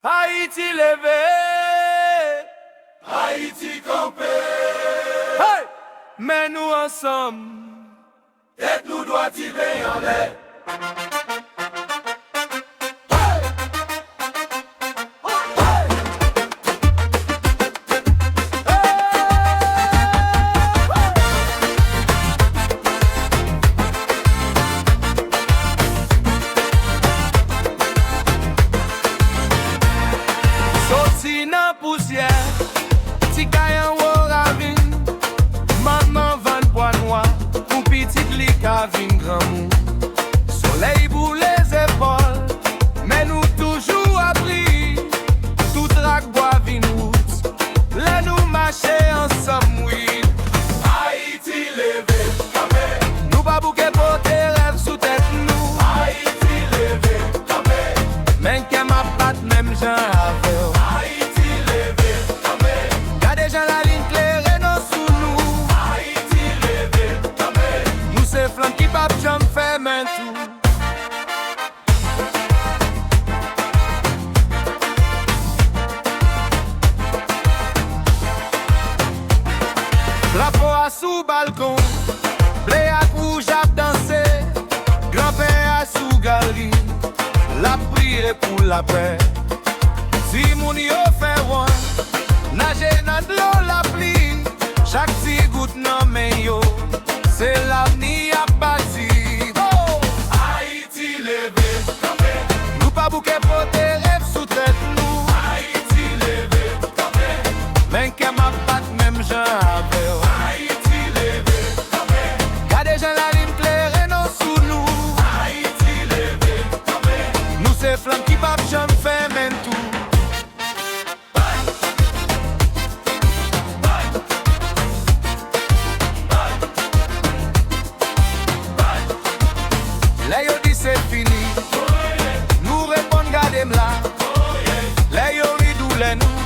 Haïti levé, Haïti campé, hey! Mais nous ensemble, tête nous doit tirer en l'air. sorti nan poussière, ti kayan wo ravine, maman van bois noir, pour petit li ka vin grand mou. Soleil pour les épaules, mais nous toujours abri, tout rak bois vin route, là nous marcher ensemble, oui. Haïti levé, campé, Nous pas bouquet porter rêve sous tête nous, Haïti levé, campé, men ke ma pat même gens avec. Haïti levé, campé, Y'a des gens la ligne claire non sous nous. Haïti levé, campé, Nous c'est flanc qui pap jam fait main tout. Drapeau à sous balcon, blé à rouge à danser, grand-père à sous galerie, la prière pour la paix. Si moun yo fait ouan, nager dans de l'eau la pluie, chaque petit goutte nan men yo, c'est l'avenir à bâti. Oh! Haïti levé, campé, Nous pas bouquet porter rêve sous tête nous, Haïti levé, campé, men ke ma pat même gens avec. Haïti levé, campé, Y'a des gens la ligne claire et non sous nous. Haïti levé, campé, Nous c'est flamme qui pap jam fait men tout. Là yo dit c'est fini, nous répondons gardez-moi là. Là yo ridou les nous.